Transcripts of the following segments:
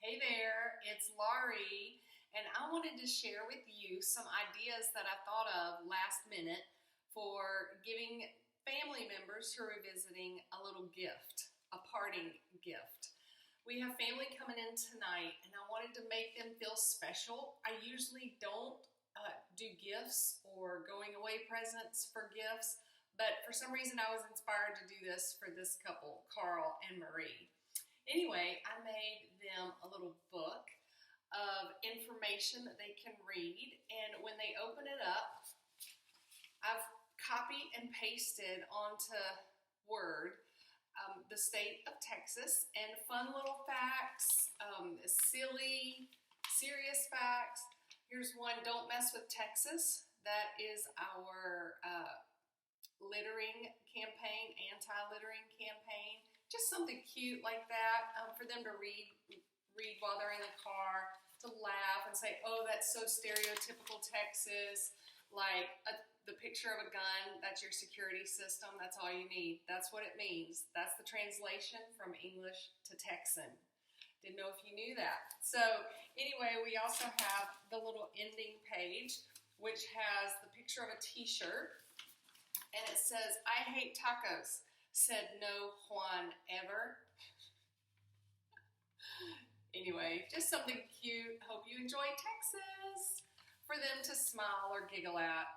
Hey there, it's Laurie, and I wanted to share with you some ideas that I thought of last minute for giving family members who are visiting a little gift, a parting gift. We have family coming in tonight, and I wanted to make them feel special. I usually don't do gifts or going away presents for gifts, but for some reason I was inspired to do this for this couple, Carl and Marie. Anyway, I made them a little book of information that they can read, and when they open it up, I've copied and pasted onto Word the state of Texas and fun little facts, silly, serious facts. Here's one: don't mess with Texas. That is our littering campaign, anti-littering campaign. Just something cute like that for them to read while they're in the car, to laugh and say, oh, that's so stereotypical Texas. Like the picture of a gun, that's your security system. That's all you need. That's what it means. That's the translation from English to Texan. Didn't know if you knew that. So anyway, we also have the little ending page, which has the picture of a t-shirt. And it says, I hate tacos, said no Juan ever. Anyway, just something cute. Hope you enjoy Texas, for them to smile or giggle at.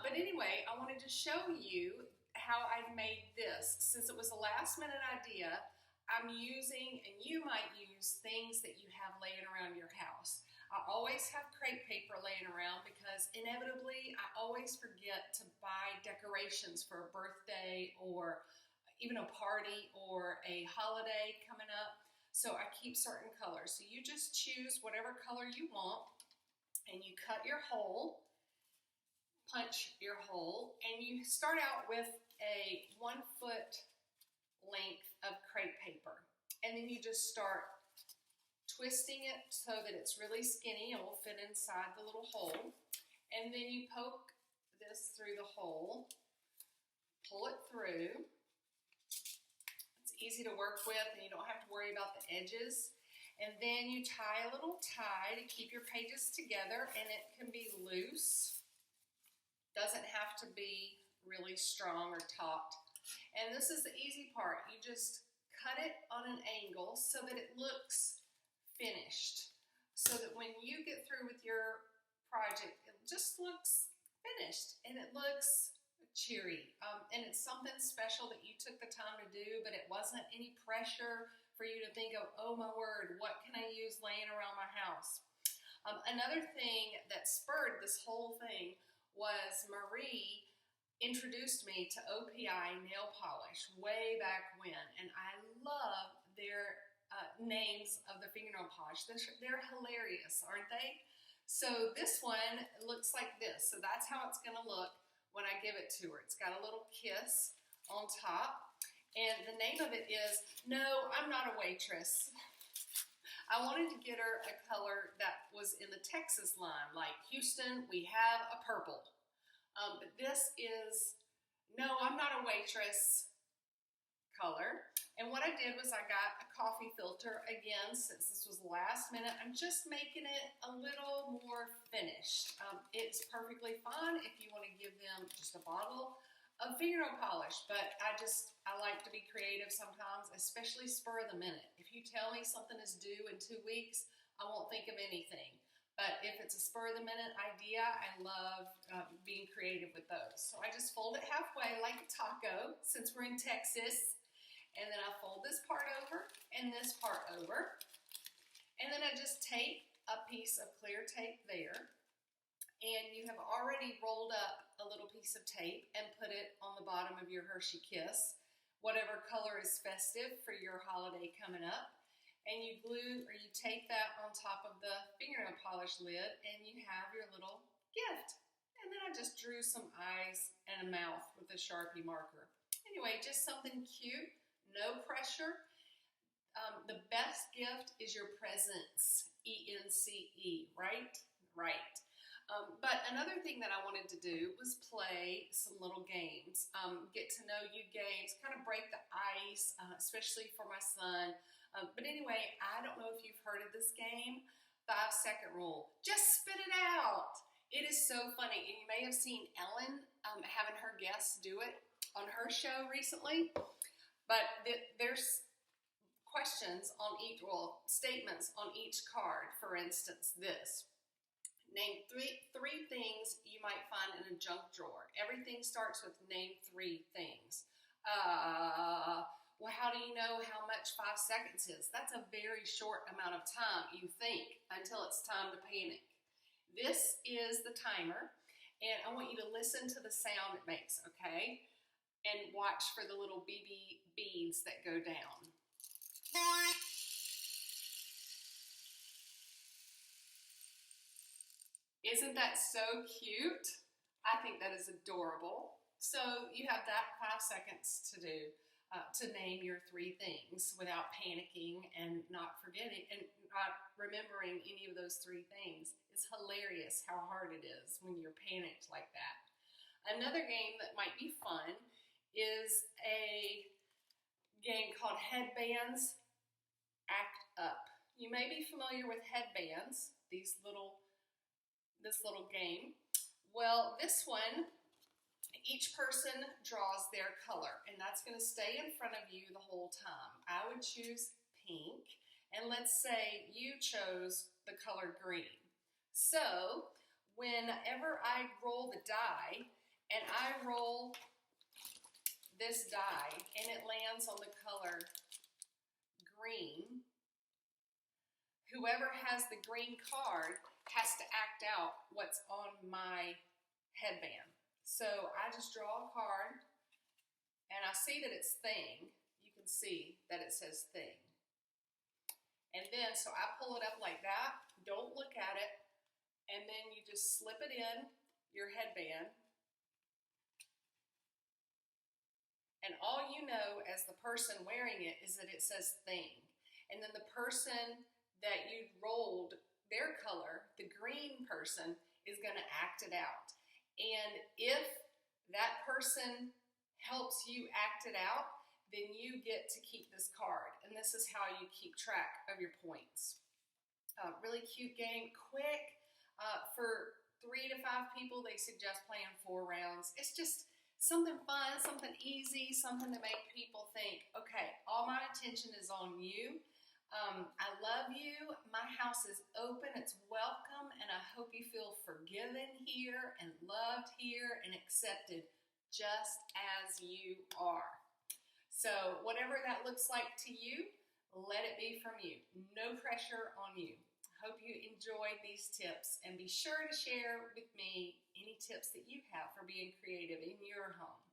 But anyway, I wanted to show you how I've made this. Since it was a last minute idea, I'm using, and you might use, things that you have laying around your house. I always have crepe paper laying around because inevitably I always forget to buy decorations for a birthday or even a party or a holiday coming up. So I keep certain colors. So you just choose whatever color you want and you cut your hole, punch your hole, and you start out with a 1 foot length of crepe paper. And then you just start twisting it so that it's really skinny and will fit inside the little hole. And then you poke this through the hole, pull it through. It's easy to work with and you don't have to worry about the edges. And then you tie a little tie to keep your pages together, and it can be loose. Doesn't have to be really strong or taut. And this is the easy part. You just cut it on an angle so that it looks finished. So that when you get through with your project, it just looks finished and it looks cheery. And it's something special that you took the time to do, but it wasn't any pressure for you to think of, oh my word, what can I use laying around my house? Another thing that spurred this whole thing was Marie introduced me to OPI nail polish way back when, and I love their names of the fingernail polish. They're hilarious, aren't they? So this one looks like this. So that's how it's going to look when I give it to her. It's got a little kiss on top, and the name of it is No, I'm Not a Waitress. I wanted to get her a color that was in the Texas line, like Houston, we have a purple. But this is No, I'm Not a Waitress color. And what I did was I got a coffee filter again, since this was last minute. I'm just making it a little more finished. It's perfectly fine if you want to give them just a bottle of fingernail polish, but I like to be creative sometimes, especially spur of the minute. If you tell me something is due in 2 weeks, I won't think of anything. But if it's a spur of the minute idea, I love being creative with those. So I just fold it halfway like a taco, since we're in Texas. And then I fold this part over and this part over. And then I just tape a piece of clear tape there. And you have already rolled up a little piece of tape and put it on the bottom of your Hershey Kiss, whatever color is festive for your holiday coming up. And you glue or you tape that on top of the fingernail polish lid, and you have your little gift. And then I just drew some eyes and a mouth with a Sharpie marker. Anyway, just something cute, no pressure. The best gift is your presence, E-N-C-E, right? Right. But another thing that I wanted to do was play some little games, get to know you games, kind of break the ice, especially for my son. But anyway, I don't know if you've heard of this game, 5-second rule. Just spit it out. It is so funny. And you may have seen Ellen having her guests do it on her show recently. But there's questions on each, well, statements on each card. For instance, this. Name three things you might find in a junk drawer. Everything starts with name 3 things. Well, how do you know how much 5 seconds is? That's a very short amount of time, you think, until it's time to panic. This is the timer, and I want you to listen to the sound it makes, okay? And watch for the little BB beads that go down. Isn't that so cute? I think that is adorable. So you have that 5 seconds to do, to name your 3 things without panicking and not forgetting and not remembering any of those 3 things. It's hilarious how hard it is when you're panicked like that. Another game that might be fun is a game called Headbands Act Up. You may be familiar with headbands, this little game. Well, this one, each person draws their color, and that's going to stay in front of you the whole time. I would choose pink, and let's say you chose the color green. So, whenever I roll the die, and I roll this die, and it lands on the color green, whoever has the green card has to act out what's on my headband. So I just draw a card, and I see that it's thing. You can see that it says thing. And then, so I pull it up like that, don't look at it, and then you just slip it in your headband. And all you know as the person wearing it is that it says thing. And then the person that you rolled their color, the green person, is going to act it out. And if that person helps you act it out, then you get to keep this card. And this is how you keep track of your points. Really cute game, quick. For 3 to 5 people, they suggest playing 4 rounds. It's just something fun, something easy, something to make people think, okay, all my attention is on you. I love you. My house is open. It's welcome. And I hope you feel forgiven here and loved here and accepted just as you are. So whatever that looks like to you, let it be from you. No pressure on you. Hope you enjoyed these tips, and be sure to share with me any tips that you have for being creative in your home.